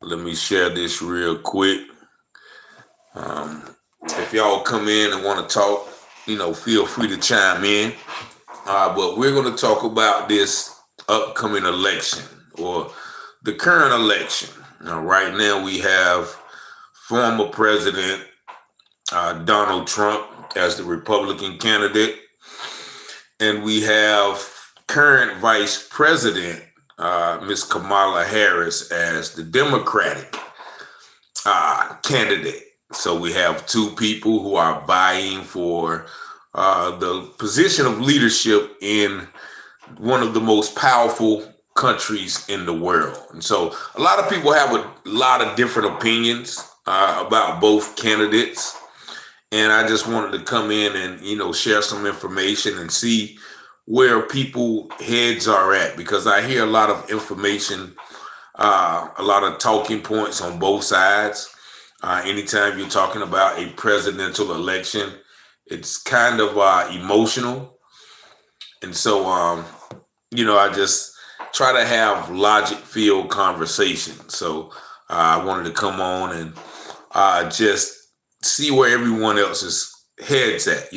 Let me share this real quick. If y'all come in and want to talk, feel free to chime in. But we're going to talk about this upcoming election or the current election. Now, right now, we have former President Donald Trump as the Republican candidate, and we have current Vice President Ms. Kamala Harris as the Democratic candidate. So we have two people who are vying for the position of leadership in one of the most powerful countries in the world. And so a lot of people have a lot of different opinions about both candidates. And I just wanted to come in and, share some information and see where people heads are at, because I hear a lot of information, a lot of talking points on both sides. Anytime you're talking about a presidential election, it's kind of emotional. And so, I just try to have logic-filled conversation. So I wanted to come on and just see where everyone else's heads at.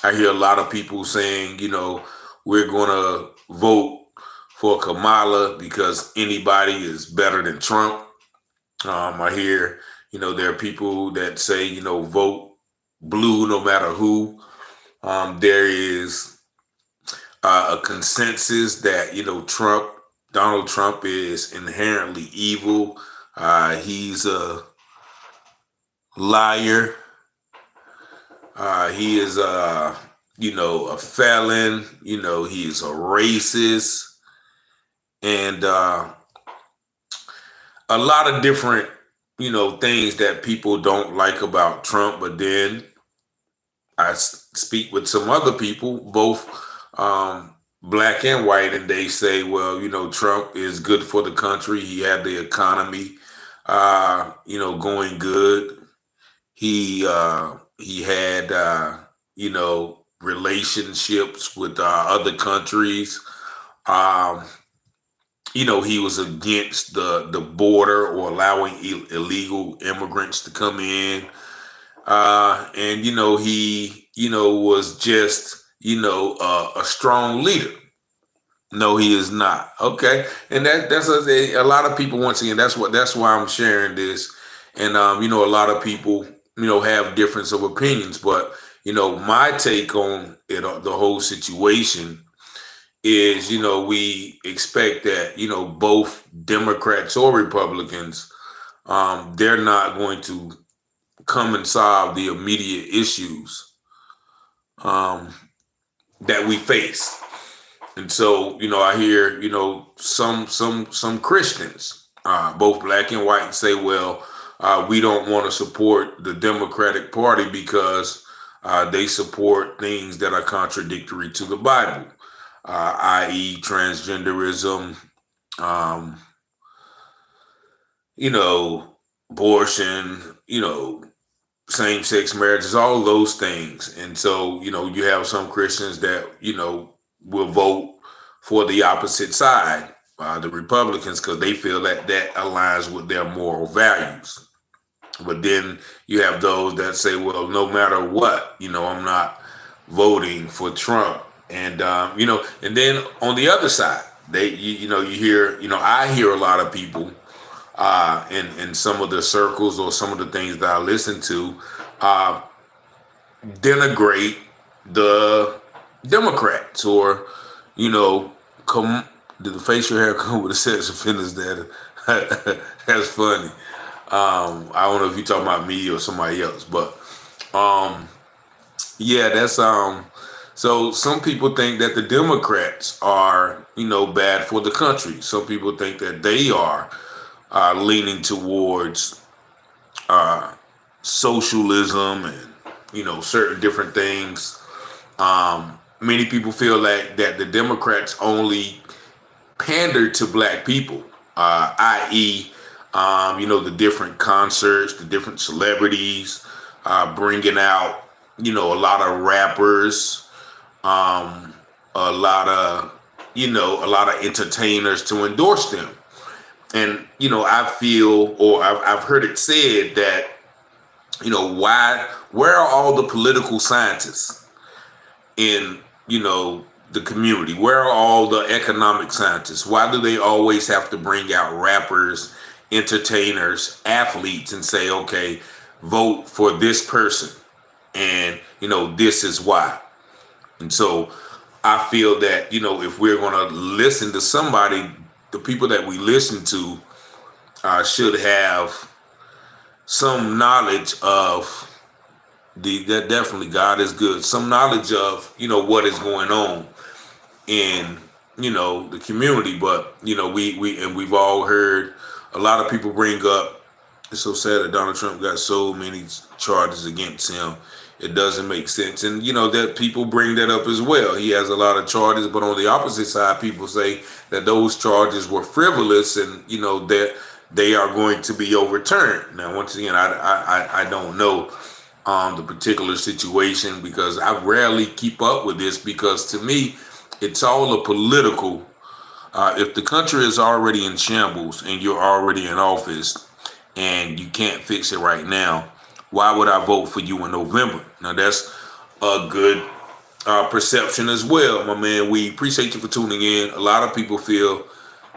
I hear a lot of people saying, we're going to vote for Kamala because anybody is better than Trump. I hear, there are people that say, vote blue no matter who. There is a consensus that, Donald Trump is inherently evil. He's a liar. He is a felon. He is a racist. And a lot of different, things that people don't like about Trump. But then I speak with some other people, both black and white, and they say, well, Trump is good for the country. He had the economy, going good. He had, relationships with other countries. He was against the border or allowing illegal immigrants to come in. And, he, was just, a strong leader. No, he is not. Okay. And that's a lot of people, once again, that's why I'm sharing this. And, a lot of people, have difference of opinions, but, my take on it, the whole situation is, we expect that, both Democrats or Republicans, they're not going to come and solve the immediate issues that we face. And so, I hear, some Christians, both black and white, say, well, we don't want to support the Democratic Party because they support things that are contradictory to the Bible, i.e. transgenderism, abortion, same-sex marriages, all those things. And so, you have some Christians that, will vote for the opposite side, the Republicans, because they feel that aligns with their moral values. But then you have those that say, well, no matter what, I'm not voting for Trump. And, and then on the other side, you hear, I hear a lot of people in some of the circles or some of the things that I listen to denigrate the Democrats, or, did the facial hair come with the sex offenders? That's funny. I don't know if you're talking about me or somebody else, but yeah, that's so some people think that the Democrats are, bad for the country. Some people think that they are leaning towards socialism and, certain different things. Many people feel like that the Democrats only pander to black people, i.e., the different concerts, the different celebrities, bringing out, a lot of rappers, a lot of entertainers to endorse them. And, I feel, or I've heard it said that, where are all the political scientists in, the community? Where are all the economic scientists? Why do they always have to bring out rappers, entertainers, athletes and say, okay, vote for this person? And, this is why. And so I feel that, if we're going to listen to somebody, the people that we listen to should have some knowledge of that definitely God is good. Some knowledge of, what is going on in, the community. But, we've all heard a lot of people bring up, it's so sad that Donald Trump got so many charges against him. It doesn't make sense. And, that people bring that up as well. He has a lot of charges, but on the opposite side, people say that those charges were frivolous and, that they are going to be overturned. Now, once again, I don't know the particular situation because I rarely keep up with this because to me, it's all a political. If the country is already in shambles and you're already in office and you can't fix it right now, why would I vote for you in November? Now, that's a good perception as well, my man. We appreciate you for tuning in. A lot of people feel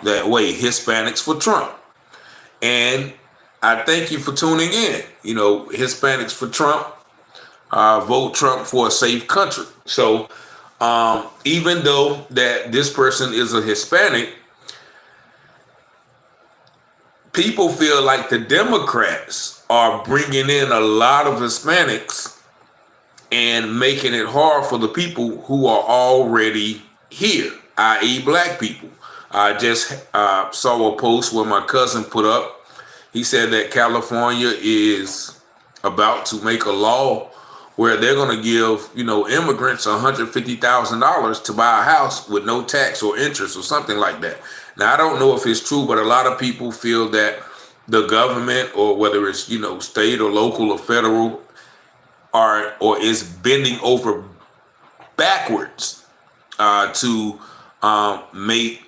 that way, Hispanics for Trump. And I thank you for tuning in. Hispanics for Trump, vote Trump for a safe country. So even though that this person is a Hispanic, people feel like the Democrats are bringing in a lot of Hispanics and making it hard for the people who are already here, i.e. black people. I just saw a post where my cousin put up. He said that California is about to make a law where they're going to give, immigrants $150,000 to buy a house with no tax or interest or something like that. Now, I don't know if it's true, but a lot of people feel that the government, or whether it's, state or local or federal, or is bending over backwards to make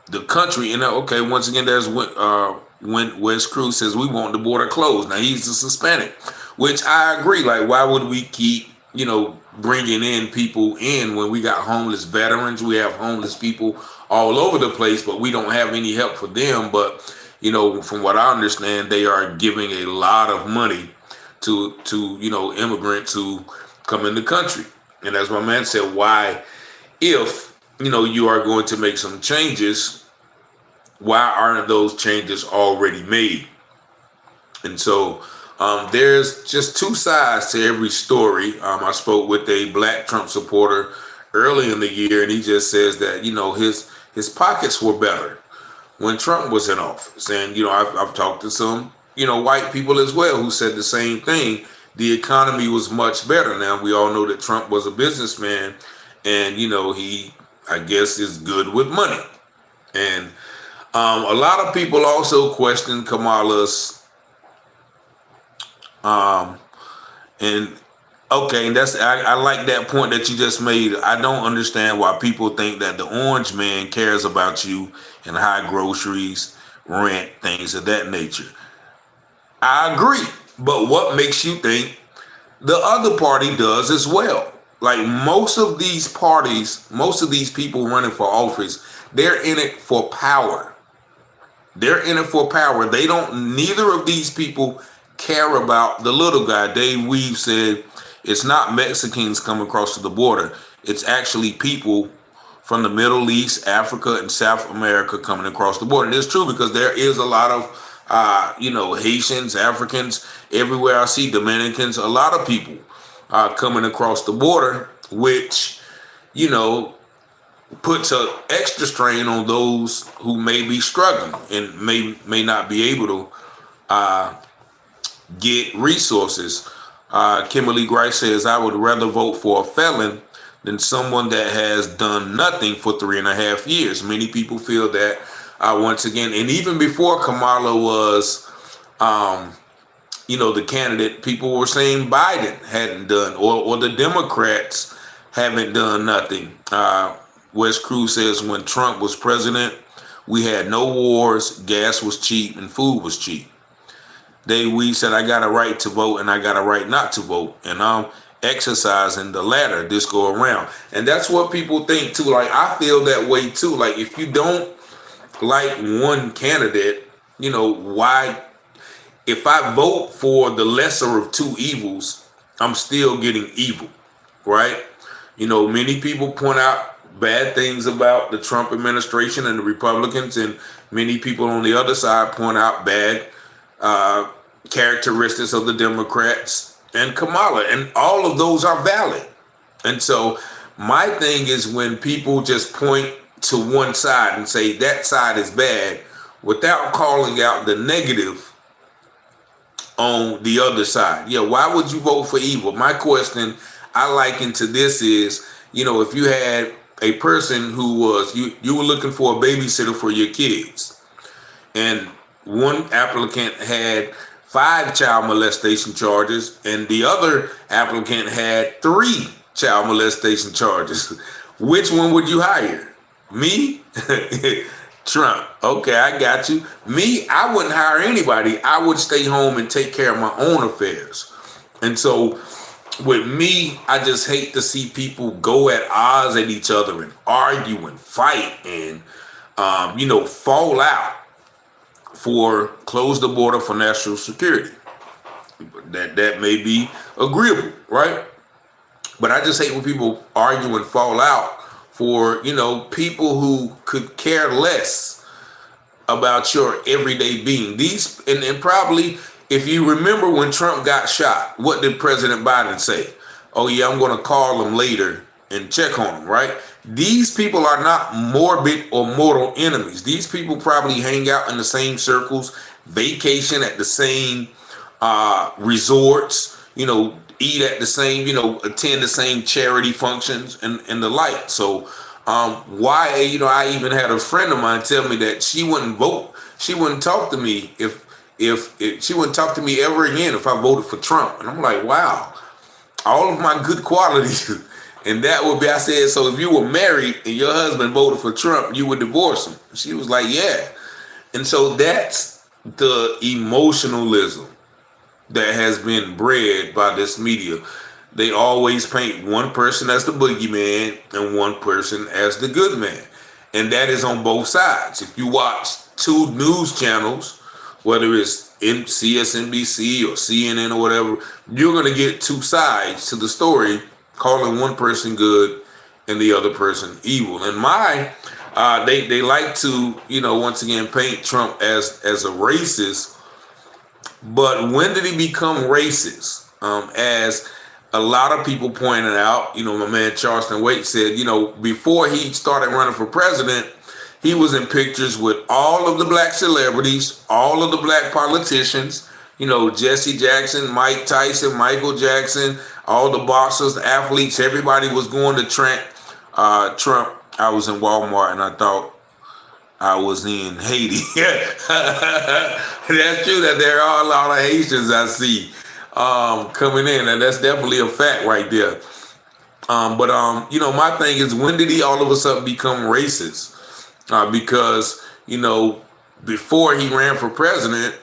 the country. And okay, once again, there's when Wes Cruz says we want the border closed. Now he's a Hispanic, which I agree. Like, why would we keep, bringing in people in when we got homeless veterans? We have homeless people all over the place, but we don't have any help for them. But, from what I understand, they are giving a lot of money to immigrants who come in the country. And as my man said, why, if, you are going to make some changes, why aren't those changes already made? And so there's just two sides to every story. I spoke with a black Trump supporter early in the year, and he just says that, his pockets were better when Trump was in office. And, I've talked to some, white people as well who said the same thing. The economy was much better. Now, we all know that Trump was a businessman and, he, I guess, is good with money. And a lot of people also question Kamala's and okay, that's I like that point that you just made. I don't understand why people think that the orange man cares about you and high groceries, rent, things of that nature. I agree. But what makes you think the other party does as well? Like, most of these parties, most of these people running for office, they're in it for power. They're in it for power. Neither of these people care about the little guy. Dave Weave said it's not Mexicans coming across to the border. It's actually people from the Middle East, Africa, and South America coming across the border. And it's true because there is a lot of, Haitians, Africans, everywhere I see Dominicans, a lot of people coming across the border, which, puts an extra strain on those who may be struggling and may not be able to get resources. Kimberly Grice says, I would rather vote for a felon than someone that has done nothing for 3.5 years. Many people feel that, once again, and even before Kamala was, the candidate, people were saying Biden hadn't done, or the Democrats haven't done nothing. Wes Cruz says when Trump was president, We had no wars, gas was cheap, and food was cheap. We said, I got a right to vote and I got a right not to vote. And I'm exercising the latter this go around. And that's what people think too. Like, I feel that way too. Like, if you don't like one candidate, why? If I vote for the lesser of two evils, I'm still getting evil, right? Many people point out bad things about the Trump administration and the Republicans, and many people on the other side point out bad characteristics of the Democrats and Kamala, and all of those are valid. And so my thing is, when people just point to one side and say that side is bad without calling out the negative on the other side. Yeah, why would you vote for evil? My question I liken to this is, if you had a person who was, you were looking for a babysitter for your kids, and one applicant had 5 child molestation charges and the other applicant had 3 child molestation charges. Which one would you hire? Me? Trump. Okay, I got you. Me, I wouldn't hire anybody. I would stay home and take care of my own affairs. And so with me, I just hate to see people go at odds at each other and argue and fight and, fall out for close the border for national security. That may be agreeable, right? But I just hate when people argue and fall out for, people who could care less about your everyday being. And probably, if you remember when Trump got shot, what did President Biden say? Oh yeah, I'm going to call him later and check on him, right? These people are not morbid or mortal enemies. These people probably hang out in the same circles, vacation at the same resorts, eat at the same, attend the same charity functions and the like. So why, I even had a friend of mine tell me that she wouldn't vote. She wouldn't talk to me if she wouldn't talk to me ever again if I voted for Trump. And I'm like, wow, all of my good qualities. And that would be, I said, so if you were married and your husband voted for Trump, you would divorce him. She was like, yeah. And so that's the emotionalism that has been bred by this media. They always paint one person as the boogeyman and one person as the good man. And that is on both sides. If you watch 2 news channels, whether it's CSNBC or CNN or whatever, you're going to get 2 sides to the story, calling one person good and the other person evil. And they like to, once again, paint Trump as a racist. But when did he become racist? As a lot of people pointed out, my man Charleston Wake said, before he started running for president, he was in pictures with all of the black celebrities, all of the black politicians, Jesse Jackson, Mike Tyson, Michael Jackson, all the boxers, the athletes, everybody was going to Trump. I was in Walmart and I thought I was in Haiti. That's true that there are a lot of Haitians I see coming in, and that's definitely a fact right there. But my thing is, when did he all of a sudden become racist? Because, before he ran for president,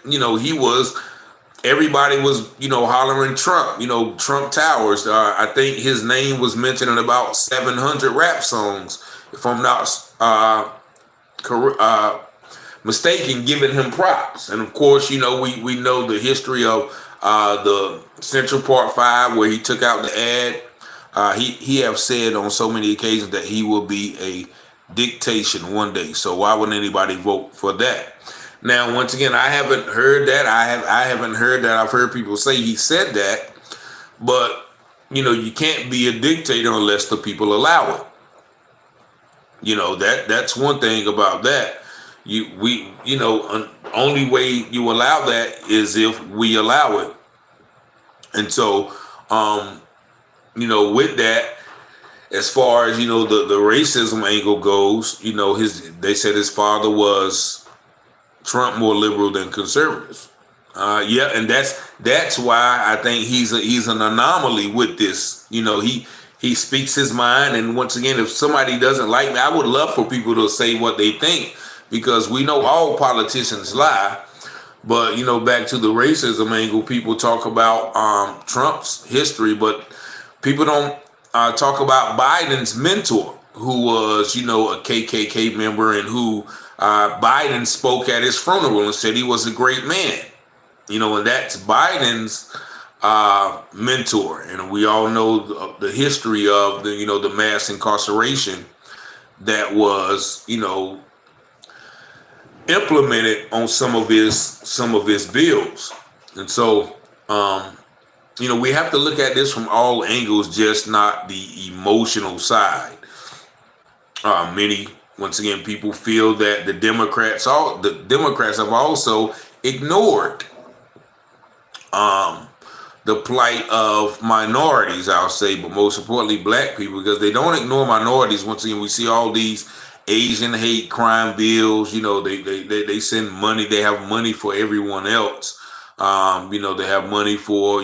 everybody was, hollering Trump, Trump Towers. I think his name was mentioned in about 700 rap songs, if I'm not mistaken, giving him props. And of course, we know the history of the Central Park 5, where he took out the ad. He have said on so many occasions that he will be a dictation one day. So why would anybody vote for that? Now, once again, I haven't heard that. I haven't heard that. I've heard people say he said that, but you can't be a dictator unless the people allow it. That's one thing about that. Only way you allow that is if we allow it. And so, with that, as far as, the racism angle goes, they said his father was Trump more liberal than conservative. And that's why I think he's an anomaly with this. He speaks his mind, and once again, if somebody doesn't like me, I would love for people to say what they think, because we know all politicians lie. But back to the racism angle, people talk about Trump's history, but people don't talk about Biden's mentor, who was a KKK member, and who Biden spoke at his funeral and said he was a great man. And that's Biden's mentor, and we all know the history of the mass incarceration that was implemented on some of his bills. And so we have to look at this from all angles, just not the emotional side. Many, once again, people feel that the Democrats have also ignored the plight of minorities, I'll say, but most importantly, black people, because they don't ignore minorities. Once again, we see all these Asian hate crime bills. They send money. They have money for everyone else. They have money for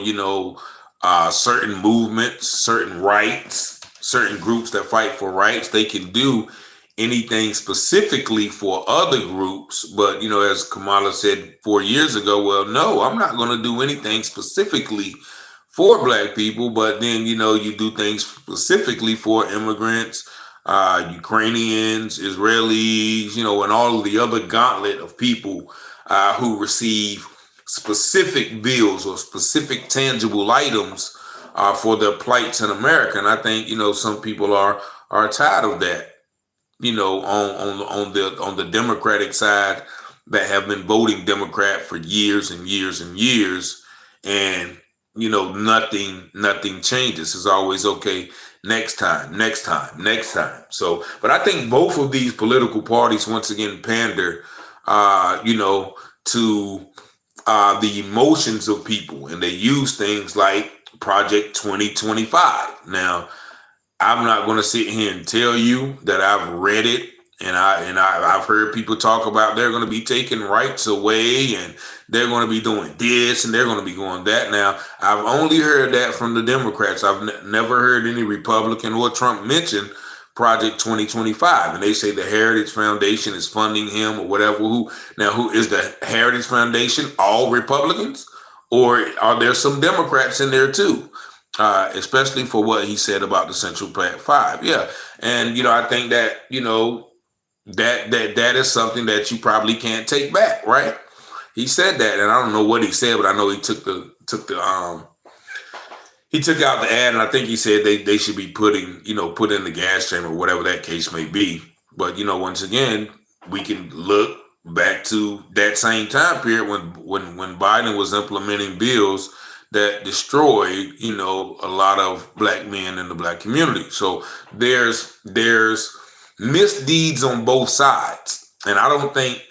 certain movements, certain rights, certain groups that fight for rights. They can do anything specifically for other groups, but as Kamala said 4 years ago, well, no, I'm not going to do anything specifically for black people, but then you do things specifically for immigrants, Ukrainians, Israelis, and all of the other gauntlet of people who receive specific bills or specific tangible items for their plights in America. And I think some people are tired of that. On the Democratic side, that have been voting Democrat for years and years and years, and nothing changes. It's always okay, next time. So, but I think both of these political parties once again pander, to the emotions of people, and they use things like Project 2025. Now, I'm not going to sit here and tell you that I've read it, and I've heard people talk about they're going to be taking rights away, and they're going to be doing this, and they're going to be going that. Now, I've only heard that from the Democrats. I've never heard any Republican or Trump mention Project 2025, and they say the Heritage Foundation is funding him or whatever. Who is the Heritage Foundation? All Republicans, or are there some Democrats in there too? Especially for what he said about the Central Plant 5. Yeah. And, I think that, that is something that you probably can't take back, right? He said that, and I don't know what he said, but I know he took out the ad, and I think he said they should be put in the gas chamber, whatever that case may be. But, once again, we can look back to that same time period when Biden was implementing bills that destroyed, a lot of black men in the black community. So there's misdeeds on both sides, and I don't think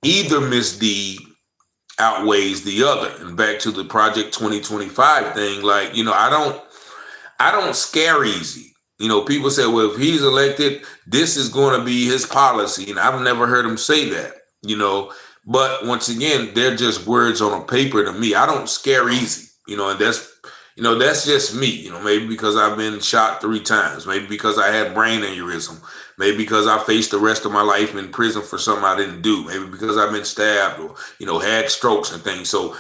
either misdeed outweighs the other. And back to the Project 2025 thing, like, I don't scare easy. People say, well, if he's elected, this is going to be his policy, and I've never heard him say that. But once again, they're just words on a paper to me. I don't scare easy. And that's just me, maybe because I've been shot 3 times, maybe because I had brain aneurysm, maybe because I faced the rest of my life in prison for something I didn't do, maybe because I've been stabbed or, had strokes and things. So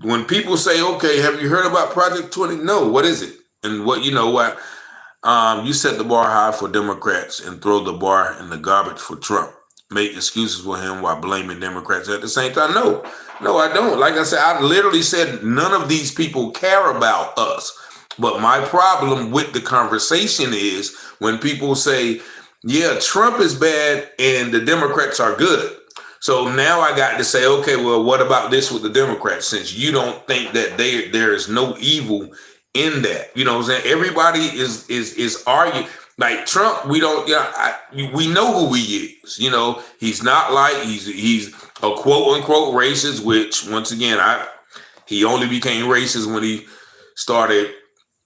when people say, okay, have you heard about Project 20? No, what is it? And what, you set the bar high for Democrats and throw the bar in the garbage for Trump. Make excuses for him while blaming Democrats at the same time. No, I don't. Like I said, I literally said none of these people care about us. But my problem with the conversation is when people say, yeah, Trump is bad and the Democrats are good. So now I got to say, okay, well, what about this with the Democrats? Since you don't think that there is no evil in that, what I'm saying? Everybody is arguing. Like Trump, we don't. We know who he is. He's not like he's a quote unquote racist. Which once again, he only became racist when he started,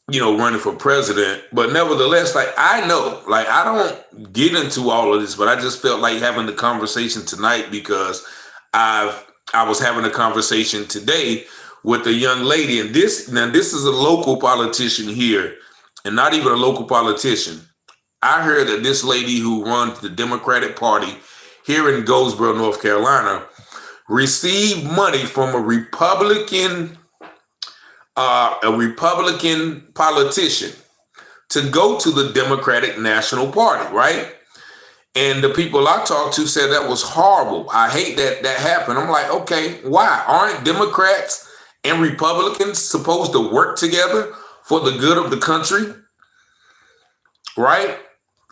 running for president. But nevertheless, like I know, like I don't get into all of this, but I just felt like having the conversation tonight because I was having a conversation today with a young lady, and this is a local politician here, and not even a local politician. I heard that this lady who runs the Democratic Party here in Goldsboro, North Carolina, received money from a Republican politician to go to the Democratic National Party, right? And the people I talked to said that was horrible. I hate that happened. I'm like, okay, why? Aren't Democrats and Republicans supposed to work together for the good of the country? Right?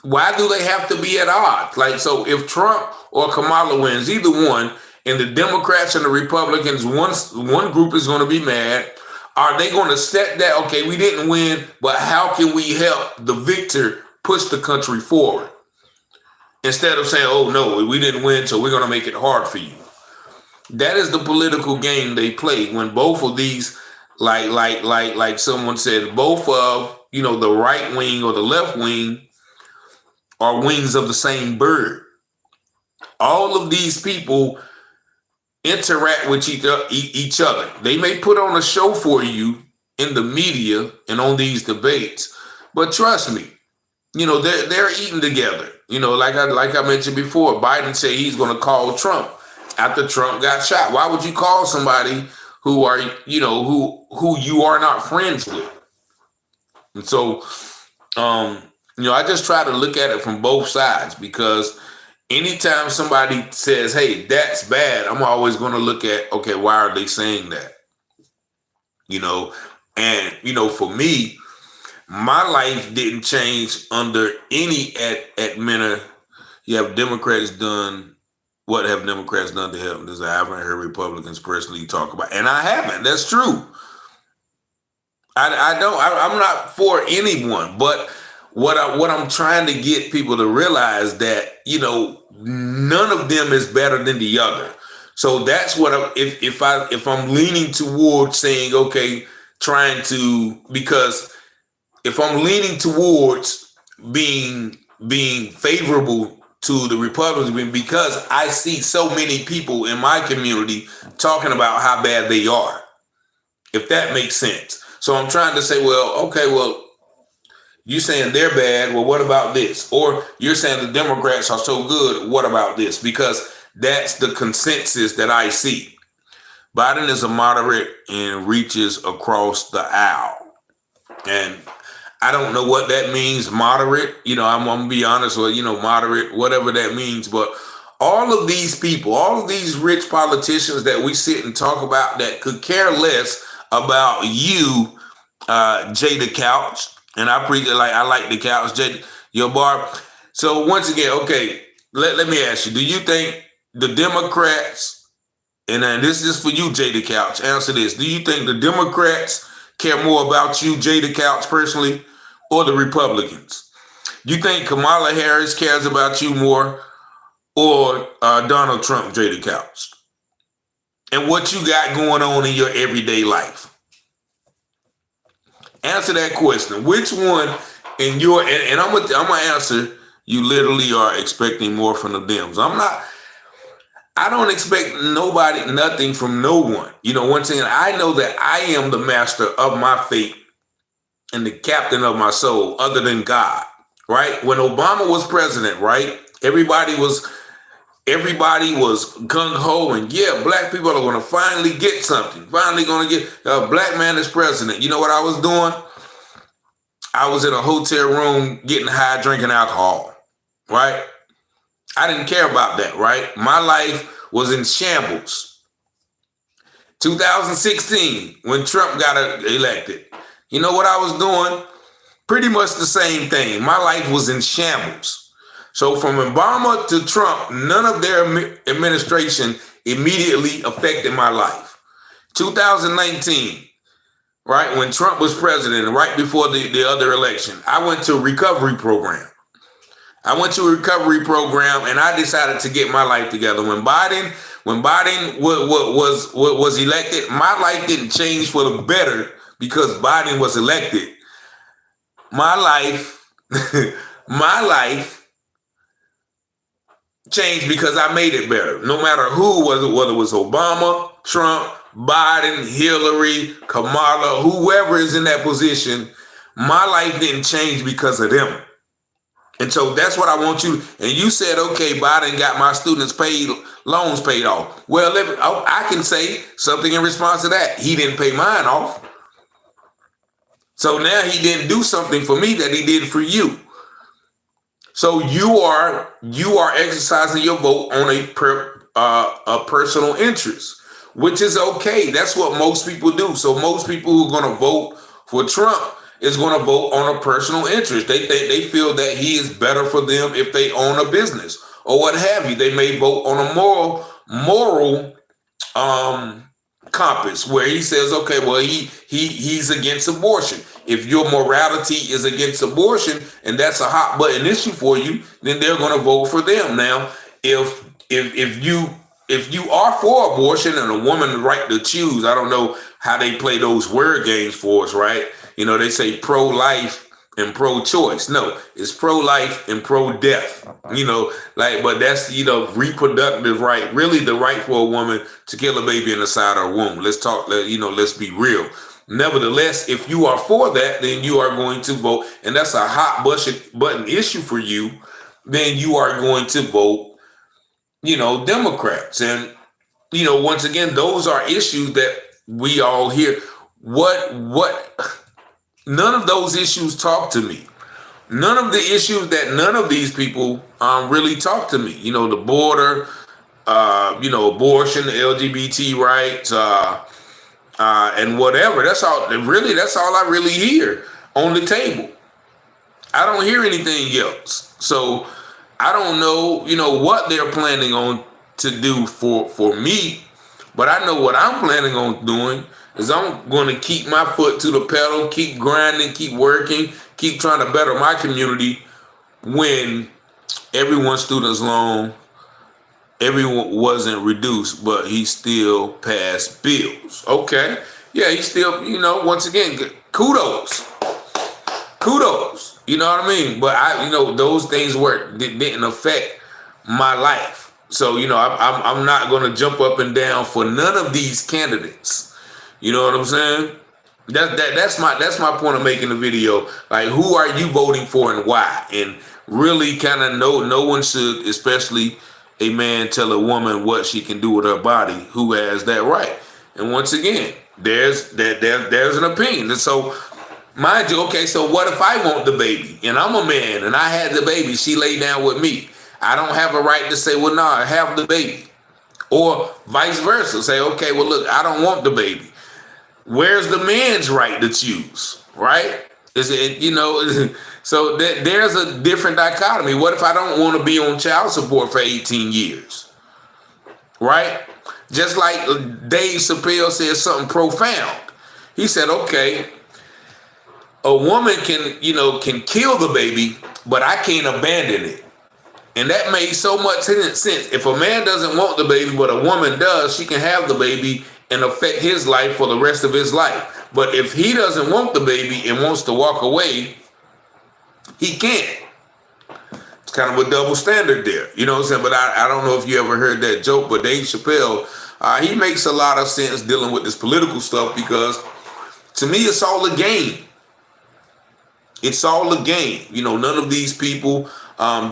Why do they have to be at odds? Like, so if Trump or Kamala wins, either one, and the Democrats and the Republicans, one group is going to be mad, are they going to set that, okay, we didn't win, but how can we help the victor push the country forward? Instead of saying, oh, no, we didn't win, so we're going to make it hard for you. That is the political game they play when both of these, like someone said, both of, the right wing or the left wing are wings of the same bird. All of these people interact with each other. They may put on a show for you in the media and on these debates, but trust me, they're eating together. Like I mentioned before, Biden said he's going to call Trump after Trump got shot. Why would you call somebody who are, who you are not friends with? And so, I just try to look at it from both sides, because anytime somebody says, hey, that's bad, I'm always going to look at, okay, why are they saying that? And, for me, my life didn't change under any administration. You have Democrats done, what have Democrats done to help? Because I haven't heard Republicans personally talk about, and I haven't. That's true. I'm not for anyone, but what I'm trying to get people to realize that, none of them is better than the other. So that's what if I'm leaning towards saying, okay, because if I'm leaning towards being favorable to the Republicans, because I see so many people in my community talking about how bad they are, if that makes sense. So I'm trying to say, well, okay, well, you're saying they're bad. Well, what about this? Or you're saying the Democrats are so good. What about this? Because that's the consensus that I see. Biden is a moderate and reaches across the aisle. And I don't know what that means, moderate. I'm going to be honest with, moderate, whatever that means. But all of these people, all of these rich politicians that we sit and talk about that could care less about you, Jada Couch. And I like the Couch, Jada, your bar. So once again, okay, let me ask you, do you think the Democrats, and then this is for you, Jada Couch, answer this. Do you think the Democrats care more about you, Jada Couch, personally, or the Republicans? You think Kamala Harris cares about you more, or Donald Trump, Jada Couch? And what you got going on in your everyday life? Answer that question. Which one in your, and I'm gonna answer, you literally are expecting more from the Dems. I don't expect nothing from no one. Once again, I know that I am the master of my fate and the captain of my soul, other than God, right? When Obama was president, right? Everybody was gung-ho, and yeah, black people are going to finally get something. Finally going to get a black man as president. You know what I was doing? I was in a hotel room getting high, drinking alcohol, right? I didn't care about that, right? My life was in shambles. 2016, when Trump got elected, you know what I was doing? Pretty much the same thing. My life was in shambles. So from Obama to Trump, none of their administration immediately affected my life. 2019, right, when Trump was president, right before the other election, I went to a recovery program. And I decided to get my life together. When Biden was elected, my life didn't change for the better because Biden was elected. My life changed because I made it better. No matter who was it, whether it was Obama, Trump, Biden, Hillary, Kamala, whoever is in that position, my life didn't change because of them. And so that's what I want you. And you said, okay, Biden got my students paid, loans paid off. Well, I can say something in response to that. He didn't pay mine off. So now he didn't do something for me that he did for you. So you are exercising your vote on a personal interest, which is okay. That's what most people do. So most people who are going to vote for Trump is going to vote on a personal interest. They feel that he is better for them if they own a business or what have you. They may vote on a moral compass where he says, okay, well, he's against abortion. If your morality is against abortion and that's a hot button issue for you, then they're going to vote for them. Now, if you are for abortion and a woman's right to choose, I don't know how they play those word games for us, right? You know, they say pro-life and pro-choice. No, it's pro-life and pro-death. You know, but that's, reproductive right, really the right for a woman to kill a baby in the side of her womb. Let's be real. Nevertheless, if you are for that, then you are going to vote, and that's a hot button issue for you, then you are going to vote, Democrats. And, once again, those are issues that we all hear. None of those issues talk to me. None of the issues that none of these people really talk to me. The border, abortion, the LGBT rights, and whatever. That's all I really hear on the table. I don't hear anything else. So I don't know, what they're planning on to do for me, but I know what I'm planning on doing is I'm going to keep my foot to the pedal, keep grinding, keep working, keep trying to better my community when everyone's student's loan, everyone wasn't reduced, but he still passed bills. Okay. Yeah, he still, once again, kudos. You know what I mean? But those things didn't affect my life. So, I'm not going to jump up and down for none of these candidates. You know what I'm saying? That's my point of making the video. Like, who are you voting for and why? And really kind of no one should, especially a man, tell a woman what she can do with her body. Who has that right? And once again, there's an opinion. And so, mind you, okay, so what if I want the baby and I'm a man and I had the baby, she laid down with me? I don't have a right to say, well, nah, have the baby. Or vice versa. Say, okay, well, look, I don't want the baby. Where's the man's right to choose, right? Is it, so there's a different dichotomy. What if I don't want to be on child support for 18 years, right? Just like Dave Chappelle said something profound. He said, okay, a woman can kill the baby, but I can't abandon it. And that made so much sense. If a man doesn't want the baby, but a woman does, she can have the baby and affect his life for the rest of his life. But if he doesn't want the baby and wants to walk away, he can't. It's kind of a double standard there. You know what I'm saying? But I don't know if you ever heard that joke, but Dave Chappelle, he makes a lot of sense dealing with this political stuff because to me, it's all a game. It's all a game. None of these people,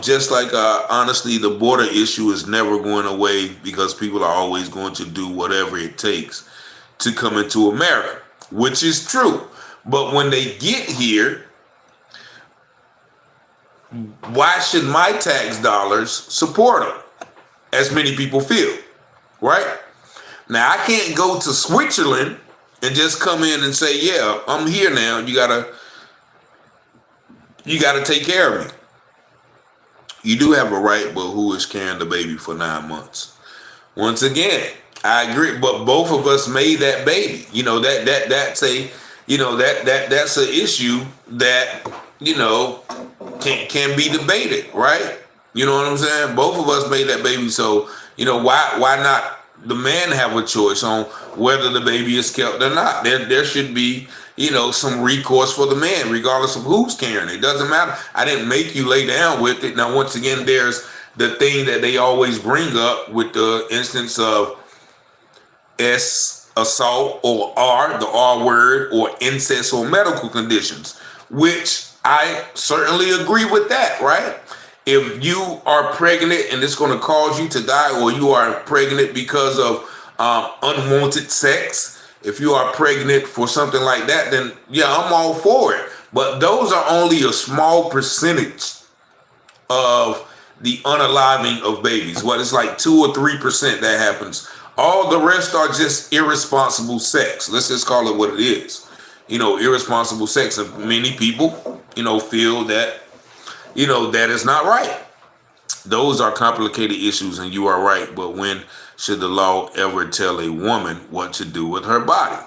just like, honestly, the border issue is never going away because people are always going to do whatever it takes to come into America, which is true. But when they get here, why should my tax dollars support them? As many people feel, right? Now, I can't go to Switzerland and just come in and say, yeah, I'm here now. You gotta take care of me. You do have a right, but who is carrying the baby for 9 months? Once again, I agree, but both of us made that baby. That's an issue that can be debated, right? You know what I'm saying? Both of us made that baby, so why not the man have a choice on whether the baby is kept or not? There should be some recourse for the man, regardless of who's carrying it. It doesn't matter. I didn't make you lay down with it. Now, once again, there's the thing that they always bring up with the instance of S, assault, or R, the R word, or incest or medical conditions, which I certainly agree with that, right? If you are pregnant and it's going to cause you to die, or you are pregnant because of unwanted sex, if you are pregnant for something like that, then yeah, I'm all for it. But those are only a small percentage of the unaliving of babies. What it's like 2 or 3% that happens. All the rest are just irresponsible sex. Let's just call it what it is. Irresponsible sex. And many people, feel that, that is not right. Those are complicated issues, and you are right. But when should the law ever tell a woman what to do with her body?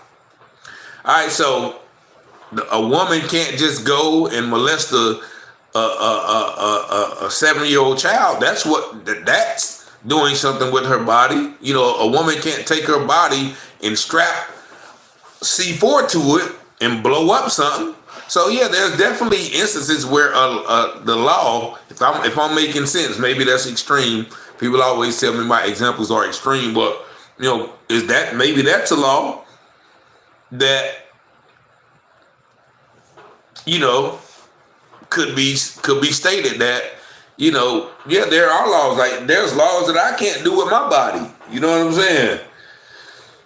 All right, so a woman can't just go and molest a 7-year-old child. That's doing something with her body. A woman can't take her body and strap C4 to it and blow up something. So yeah, there's definitely instances where the law, if I'm making sense, maybe that's extreme. People always tell me my examples are extreme, but is that maybe that's a law that could be stated that yeah, there are laws, like there's laws that I can't do with my body. You know what I'm saying?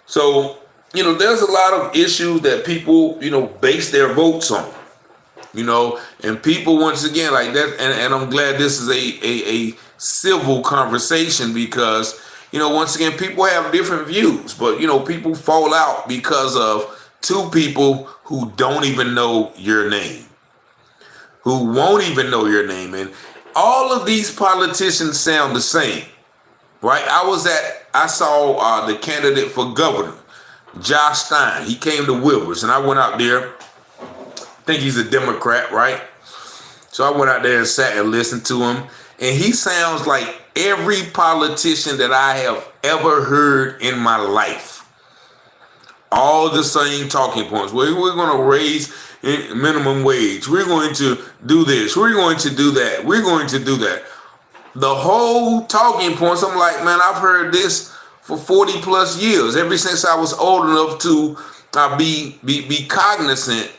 So there's a lot of issues that people base their votes on. And people, once again, like that, and I'm glad this is a civil conversation, because once again, people have different views, but people fall out because of two people who don't even know your name, who won't even know your name. And all of these politicians sound the same, right? I saw the candidate for governor, Josh Stein. He came to Wilbur's, and I went out there. I think he's a Democrat, right? So I went out there and sat and listened to him, and he sounds like every politician that I have ever heard in my life. All the same talking points. We're going to raise minimum wage. We're going to do this. We're going to do that. We're going to do that. The whole talking points, I'm like, man, I've heard this for 40 plus years, ever since I was old enough to be cognizant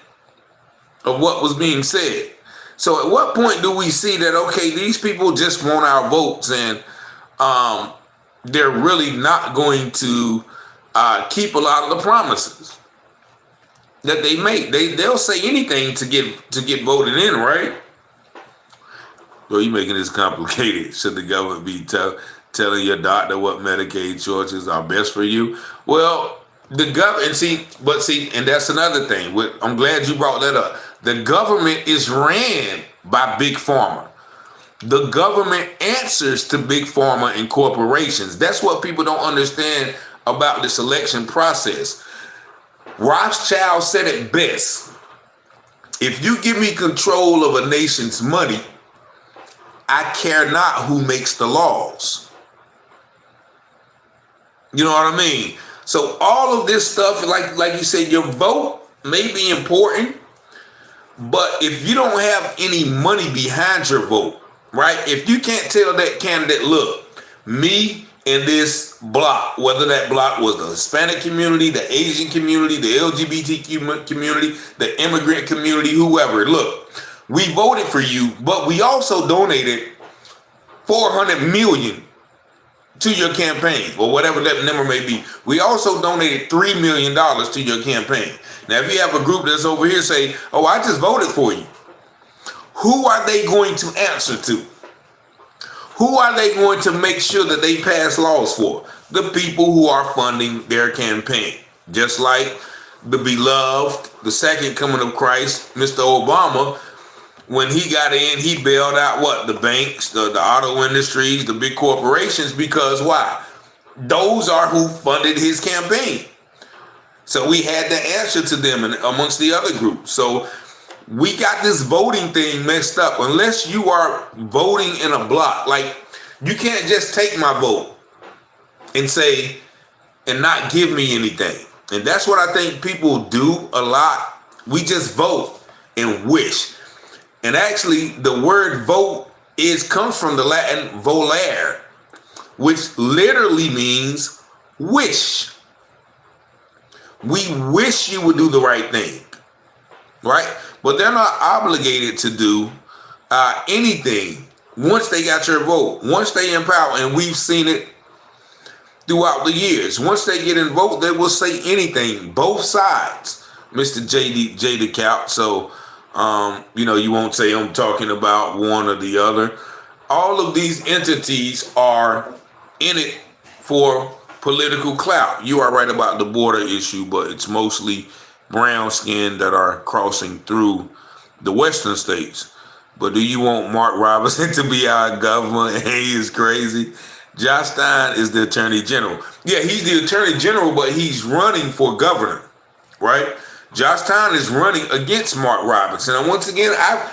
of what was being said. So at what point do we see that, okay, these people just want our votes, and they're really not going to keep a lot of the promises that they make? They'll say anything to get voted in, right? Well, you're making this complicated. Should the government be telling your doctor what Medicaid choices are best for you? Well, the government, and that's another thing. I'm glad you brought that up. The government is ran by Big Pharma. The government answers to Big Pharma and corporations. That's what people don't understand about this election process. Rothschild said it best. If you give me control of a nation's money, I care not who makes the laws. You know what I mean? So all of this stuff, like you said, your vote may be important, but if you don't have any money behind your vote, right? If you can't tell that candidate, look, me and this block, whether that block was the Hispanic community, the Asian community, the LGBTQ community, the immigrant community, whoever, look, we voted for you, but we also donated $400 million to your campaign, or whatever that number may be. We also donated $3 million to your campaign. Now, if you have a group that's over here say, oh, I just voted for you, who are they going to answer to? Who are they going to make sure that they pass laws for? The people who are funding their campaign. Just like the beloved, the second coming of Christ, Mr. Obama, when he got in, he bailed out what? The banks, the auto industries, the big corporations, because why? Those are who funded his campaign. So we had to answer to them and amongst the other groups. So we got this voting thing messed up. Unless you are voting in a block, like you can't just take my vote and say, and not give me anything. And that's what I think people do a lot. We just vote and wish. And actually, the word vote comes from the Latin volere, which literally means wish. We wish you would do the right thing. right? But they're not obligated to do anything once they got your vote, once they in power, and we've seen it throughout the years. Once they get in vote, they will say anything, both sides, Mr. J the Couch. So, you won't say I'm talking about one or the other. All of these entities are in it for political clout. You are right about the border issue, but it's mostly brown skin that are crossing through the western states. But do you want Mark Robinson to be our governor? He is crazy. Josh Stein is the attorney general. Yeah, he's the attorney general, but he's running for governor, right? Josh Stein is running against Mark Robinson. And once again, I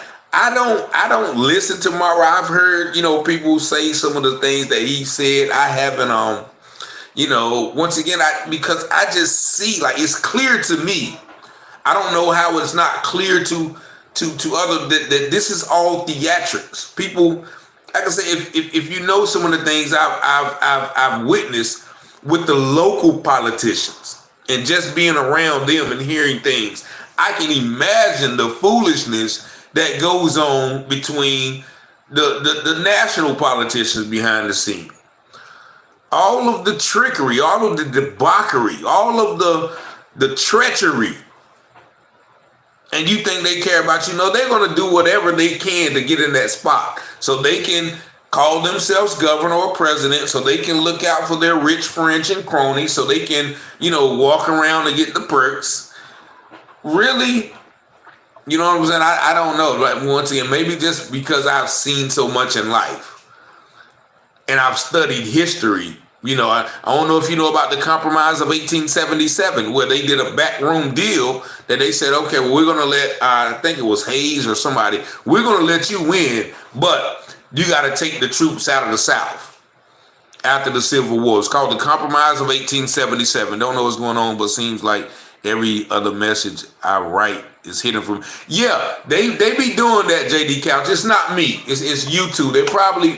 don't listen to Mark. I've heard, people say some of the things that he said. I haven't once again, because I just see, like, it's clear to me. I don't know how it's not clear to other that this is all theatrics. People, like I say, if you know some of the things I've witnessed with the local politicians and just being around them and hearing things, I can imagine the foolishness that goes on between the national politicians behind the scene. All of the trickery, all of the debauchery, all of the treachery. And you think they care about you? No, they're going to do whatever they can to get in that spot so they can call themselves governor or president, so they can look out for their rich friends and cronies, so they can, walk around and get the perks. Really? You know what I'm saying? I don't know. But once again, maybe just because I've seen so much in life and I've studied history. I don't know if you know about the Compromise of 1877, where they did a backroom deal that they said, okay, well, we're going to let, I think it was Hayes or somebody, we're going to let you win, but you got to take the troops out of the South after the Civil War. It's called the Compromise of 1877. Don't know what's going on, but seems like every other message I write is hidden from. Yeah, they be doing that, JD Couch. It's not me. It's you two. They probably,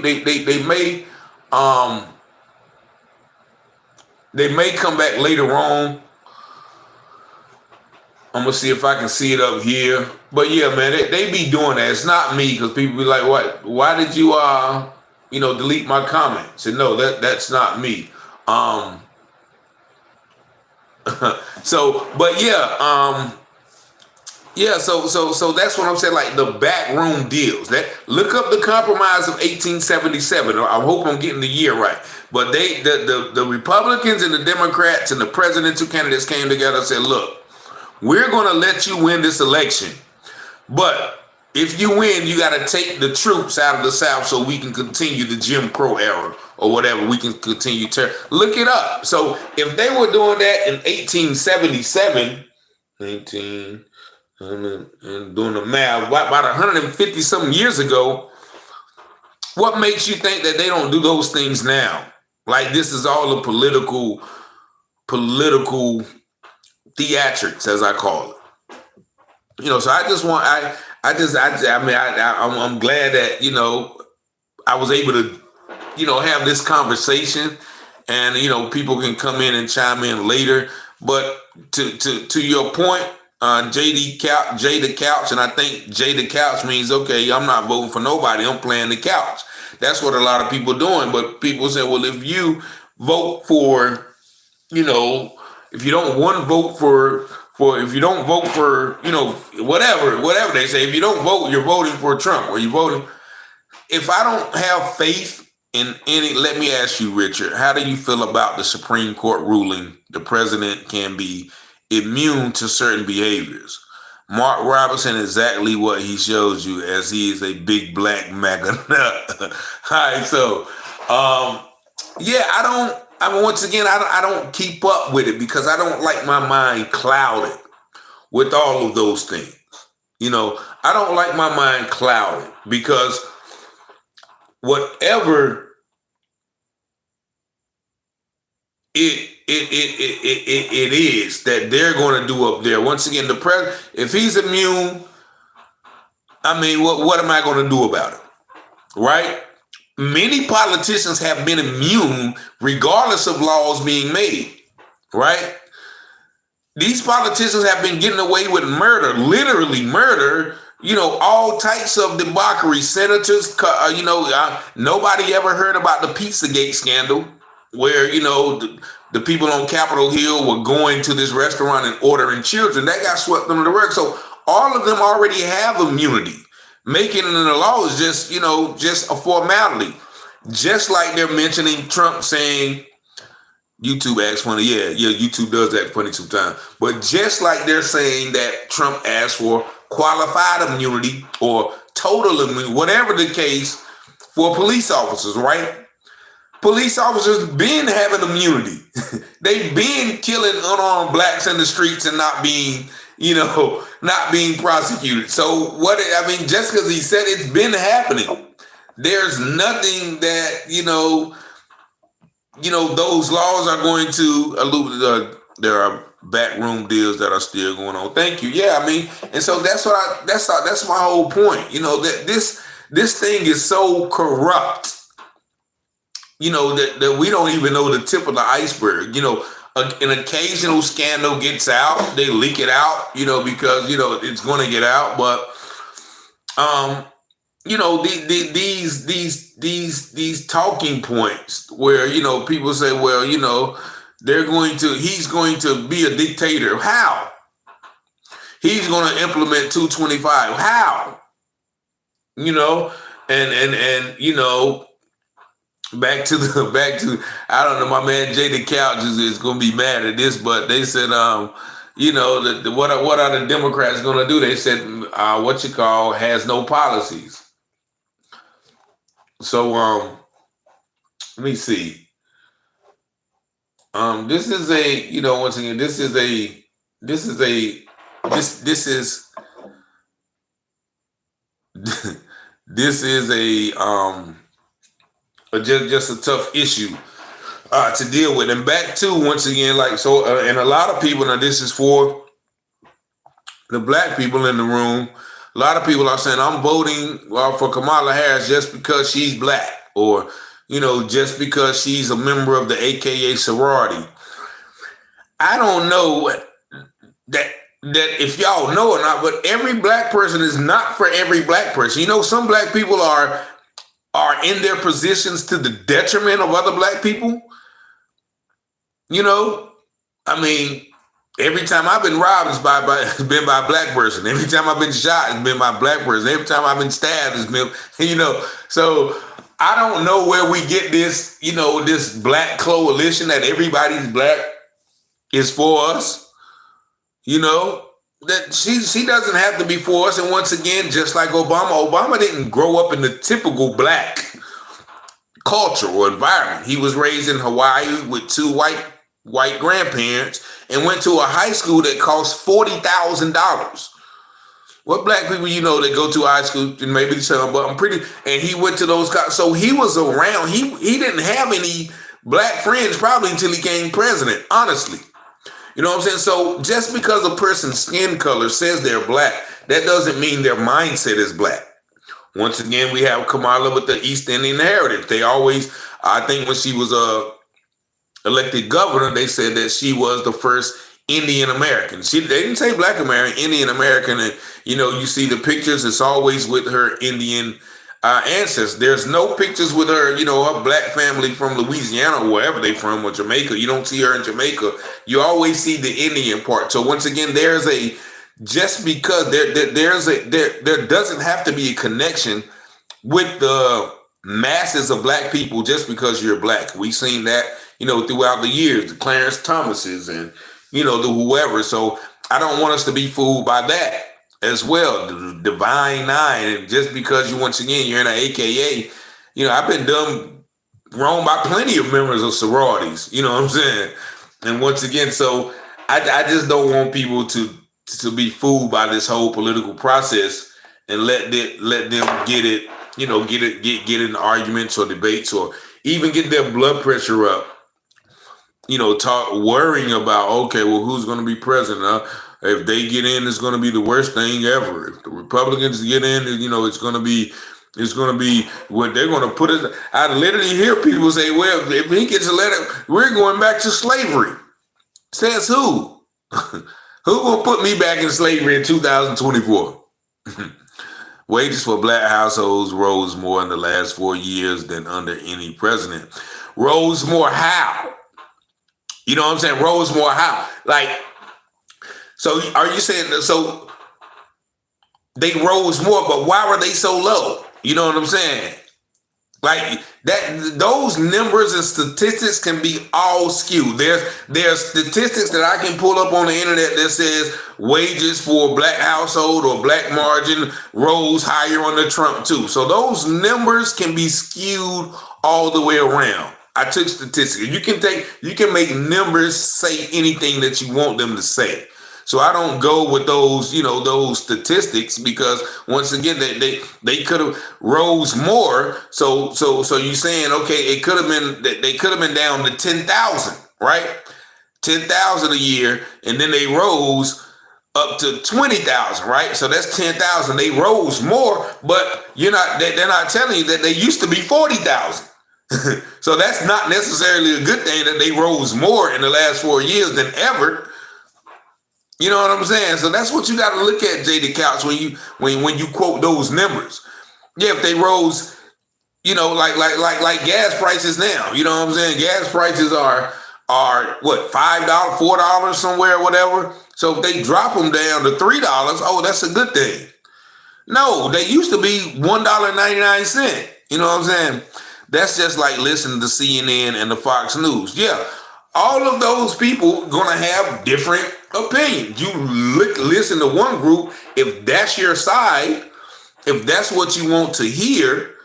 they may come back later on. I'm going to see if I can see it up here. But yeah, man, they be doing that. It's not me, because people be like, what? Why did you, delete my comments? And no, that's not me. So that's what I'm saying, like the backroom deals. That look up the Compromise of 1877. I hope I'm getting the year right. But the Republicans and the Democrats and the presidential candidates came together and said, look, we're going to let you win this election, but if you win, you got to take the troops out of the South so we can continue the Jim Crow era or whatever. We can continue to look it up. So if they were doing that in 1877, and doing the math, about 150 something years ago, what makes you think that they don't do those things now? Like, this is all a political theatrics, as I call it. So I just want, I'm glad that, I was able to, have this conversation, and, people can come in and chime in later. But to your point, Jay the Couch, and I think Jay the Couch means, okay, I'm not voting for nobody, I'm playing the couch. That's what a lot of people doing. But people say, well, if you vote for, if you don't want to vote for, if you don't vote for, whatever they say, if you don't vote, you're voting for Trump, or you're voting. If I don't have faith in any, let me ask you, Richard, how do you feel about the Supreme Court ruling the president can be immune to certain behaviors? Mark Robinson, exactly what he shows you, as he is a big black MAGA nut. All right, so, once again, I don't keep up with it because I don't like my mind clouded with all of those things. I don't like my mind clouded because whatever it is that they're going to do up there. Once again, the president, if he's immune, what am I going to do about it? Right? Many politicians have been immune regardless of laws being made. Right? These politicians have been getting away with murder, literally murder. All types of debauchery. Senators, nobody ever heard about the Pizzagate scandal, where the people on Capitol Hill were going to this restaurant and ordering children. That got swept under the rug. So all of them already have immunity. Making it in the law is just a formality. Just like they're mentioning Trump saying, YouTube acts funny. Yeah, YouTube does act funny sometimes. But just like they're saying that Trump asked for qualified immunity or total immunity, whatever the case, for police officers, right? Police officers been having immunity. They've been killing unarmed blacks in the streets and not being prosecuted. So just because he said it's been happening, there's nothing that, those laws are going to elude. There are backroom deals that are still going on. Thank you. Yeah, and so that's my whole point. That this thing is so corrupt. That we don't even know the tip of the iceberg. An occasional scandal gets out, they leak it out. Because it's going to get out. But these talking points where people say, well, he's going to be a dictator. How? He's going to implement 225. How? Back to I don't know, my man Jay the Couch is going to be mad at this, but they said what are the Democrats going to do? They said has no policies. So let me see. This is a once again this is just a tough issue to deal with. And back to once again, and a lot of people, now this is for the black people in the room. A lot of people are saying, I'm voting for Kamala Harris just because she's black, or just because she's a member of the AKA sorority. I don't know that if y'all know or not, but every black person is not for every black person. Some black people are in their positions to the detriment of other black people. Every time I've been robbed, it's been by a black person. Every time I've been shot, it's been by a black person. Every time I've been stabbed, it's been, So I don't know where we get this, this black coalition that everybody's black is for us. That she doesn't have to be for us. And once again, just like Obama didn't grow up in the typical black culture or environment. He was raised in Hawaii with two white grandparents and went to a high school that cost $40,000. What black people that go to high school, and maybe some, but and he went to those, so he was around. He didn't have any black friends probably until he became president, honestly. You know what I'm saying? So just because a person's skin color says they're black, that doesn't mean their mindset is black. Once again, we have Kamala with the East Indian heritage. They always, I think when she was elected governor, they said that she was the first Indian American. They didn't say black American, Indian American. And, you see the pictures, it's always with her Indian ancestors. There's no pictures with her, her black family from Louisiana or wherever they from, or Jamaica. You don't see her in Jamaica. You always see the Indian part. So once again, just because there doesn't have to be a connection with the masses of black people just because you're black. We've seen that, throughout the years, the Clarence Thomases and, the whoever. So I don't want us to be fooled by that as well. The Divine Nine, and just because once again, you're in an AKA, I've been done wrong by plenty of members of sororities, you know what I'm saying? And once again, so I just don't want people to be fooled by this whole political process and let them get it, get in arguments or debates, or even get their blood pressure up, worrying about, okay, well, who's going to be president? If they get in, it's going to be the worst thing ever. If the Republicans get in, it's going to be what they're going to put it. I literally hear people say, well, if he gets elected, we're going back to slavery. Says who? Who gonna put me back in slavery in 2024? Wages for black households rose more in the last 4 years than under any president. Rose more how? You know what I'm saying? Rose more how? Like, so are you saying that, so they rose more, but why were they so low? You know what I'm saying? Like that, those numbers and statistics can be all skewed. There's statistics that I can pull up on the internet that says wages for black household or black margin rose higher under Trump too. So those numbers can be skewed all the way around. I took statistics. You can make numbers say anything that you want them to say. So I don't go with those, those statistics, because once again, they could have rose more. So you saying, okay, it could have been, they could have been down to 10,000, right? 10,000 a year, and then they rose up to 20,000, right? So that's 10,000. They rose more, but they're not telling you that they used to be 40,000. So that's not necessarily a good thing that they rose more in the last 4 years than ever. You know what I'm saying? So that's what you got to look at, J.D. Couch, when you quote those numbers. Yeah, if they rose, like gas prices now. You know what I'm saying? Gas prices are what, $5, $4 somewhere, or whatever. So if they drop them down to $3, oh, that's a good thing. No, they used to be $1.99. You know what I'm saying? That's just like listening to CNN and the Fox News. Yeah, all of those people gonna have different opinions. You listen to one group, if that's your side, if that's what you want to hear,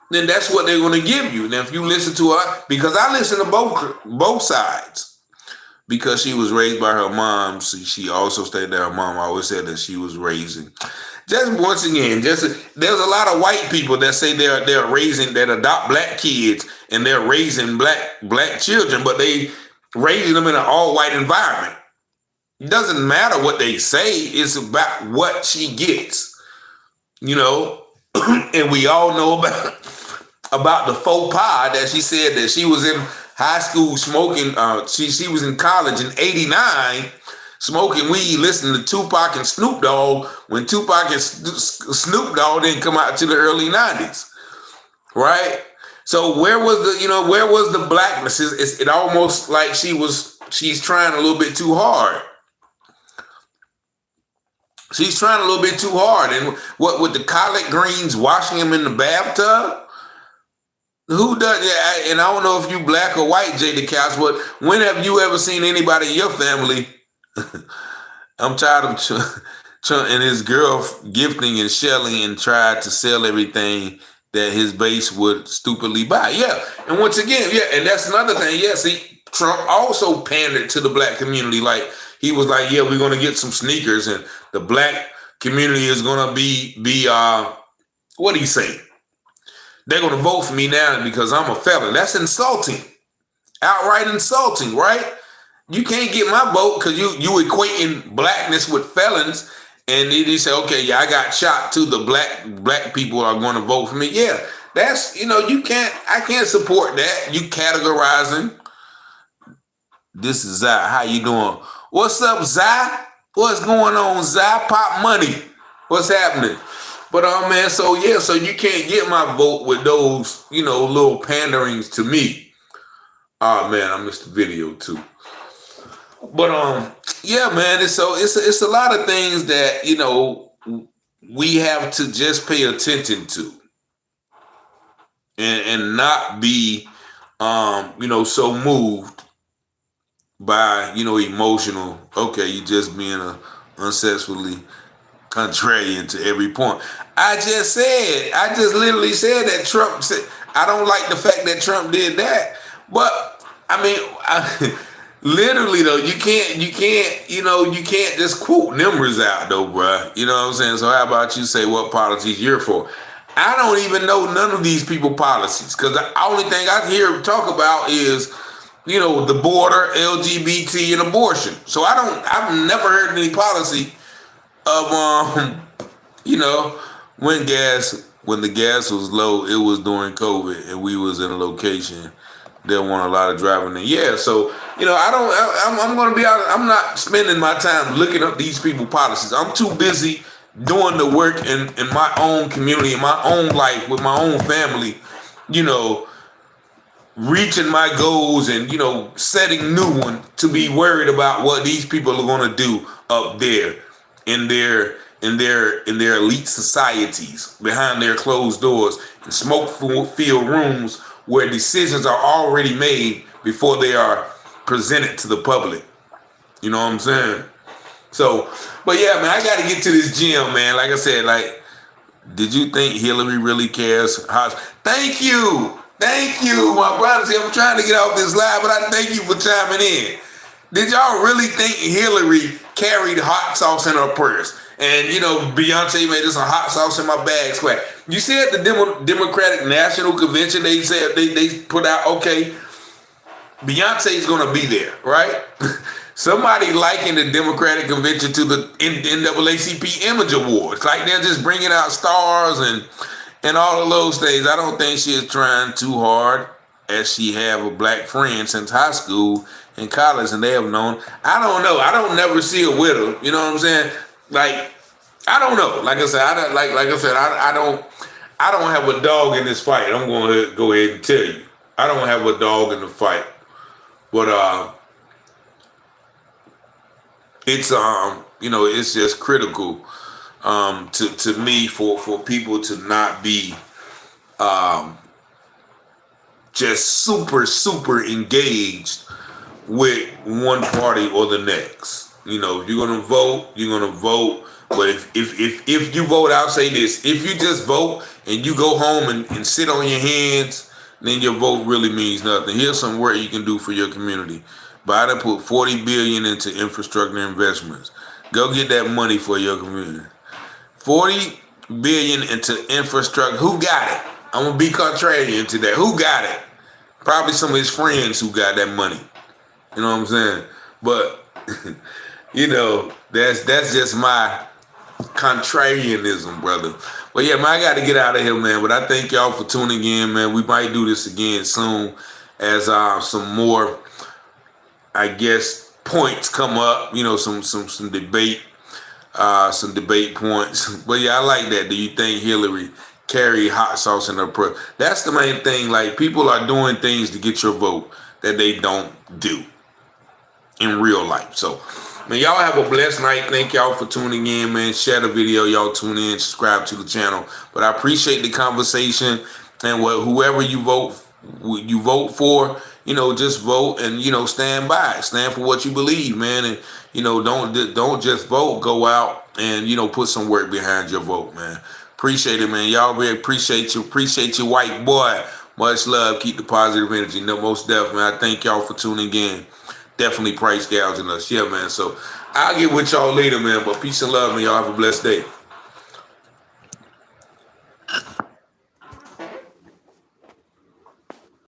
then that's what they're gonna give you. Now, if you listen to her, because I listen to both sides, because she was raised by her mom. She also stated that her mom always said that she was raising. Just once again, there's a lot of white people that say they're raising, that adopt black kids and they're raising black children, but they raising them in an all-white environment. It doesn't matter what they say, it's about what she gets. And we all know about the faux pas that she said that she was in high school smoking. She was in college in '89 smoking weed, listening to Tupac and Snoop Dogg when Tupac and Snoop Dogg didn't come out to the early '90s, right? So where was the blackness? It almost like she's trying a little bit too hard. She's trying a little bit too hard. And what with the collard greens, washing them in the bathtub? Who does? Yeah, and I don't know if you black or white, J.D. Couch, but when have you ever seen anybody in your family? I'm tired of Trump and his girl gifting and shelling and tried to sell everything that his base would stupidly buy. Yeah. And once again, yeah, and that's another thing. Yeah, see, Trump also pandered to the black community. Like, he was like, yeah, we're going to get some sneakers and the black community is going to be what do you say? They're going to vote for me now because I'm a felon. That's insulting. Outright insulting, right? You can't get my vote because you equating blackness with felons. And then you say, okay, yeah, I got shot too. The black people are going to vote for me. Yeah, that's, I can't support that. You categorizing. This is Zai. How you doing? What's up, Zai? What's going on, Zai? Pop money. What's happening? But man, so you can't get my vote with those, little panderings to me. Oh man, I missed the video too. But yeah, man, it's a lot of things that we have to just pay attention to, and not be so moved by emotional. Okay, you just being a unsuccessfully contrarian to every point. I just literally said that Trump said, I don't like the fact that Trump did that, but I mean. Literally though, you can't just quote numbers out though, bruh. You know what I'm saying? So how about you say what policies you're for? I don't even know none of these people policies, because the only thing I hear talk about is, the border, LGBT, and abortion. So I've never heard any policy of when the gas was low, it was during COVID, and we was in a location They'll want a lot of driving in. Yeah, so I'm going to be out. I'm not spending my time looking up these people policies. I'm too busy doing the work in my own community, in my own life, with my own family. Reaching my goals and setting new one to be worried about what these people are going to do up there in their elite societies behind their closed doors and smoke filled rooms where decisions are already made before they are presented to the public. You know what I'm saying? So, but yeah, man, I got to get to this gym, man. Like I said, did you think Hillary really cares? Thank you, my brother. See, I'm trying to get off this live, but I thank you for chiming in. Did y'all really think Hillary carried hot sauce in her purse? And, Beyonce made this a hot sauce in my bag square. You see at the Democratic National Convention, they said they put out, okay, Beyonce's going to be there, right? Somebody likened the Democratic Convention to the NAACP Image Awards. Like they're just bringing out stars and all of those things. I don't think she is trying too hard, as she have a black friend since high school and college, and they have known. I don't know. I don't never see her with her. You know what I'm saying? I don't know. Like I said, I don't have a dog in this fight. I'm going to go ahead and tell you, I don't have a dog in the fight. But it's just critical to me for people to not be just super engaged with one party or the next. If you're gonna vote, you're gonna vote. But if you vote, I'll say this: if you just vote and you go home and sit on your hands, then your vote really means nothing. Here's some work you can do for your community. Biden put $40 billion into infrastructure investments. Go get that money for your community. $40 billion into infrastructure. Who got it? I'm gonna be contrarian to that. Who got it? Probably some of his friends who got that money. You know what I'm saying? But that's just my contrarianism, brother. But yeah, man, I got to get out of here, man. But I thank y'all for tuning in, man. We might do this again soon as some more, I guess, points come up. Some debate. Some debate points. But yeah, I like that. Do you think Hillary carried hot sauce in her purse? That's the main thing. Like, people are doing things to get your vote that they don't do in real life. So, man, y'all have a blessed night. Thank y'all for tuning in, man. Share the video. Y'all tune in. Subscribe to the channel. But I appreciate the conversation. And whoever you vote for, just vote and, stand by. Stand for what you believe, man. And, don't just vote. Go out and, put some work behind your vote, man. Appreciate it, man. Y'all really appreciate you. Appreciate you, white boy. Much love. Keep the positive energy. No, most definitely, man. I thank y'all for tuning in. Definitely price gouging us. Yeah, man. So I'll get with y'all later, man. But peace and love, man. Y'all have a blessed day.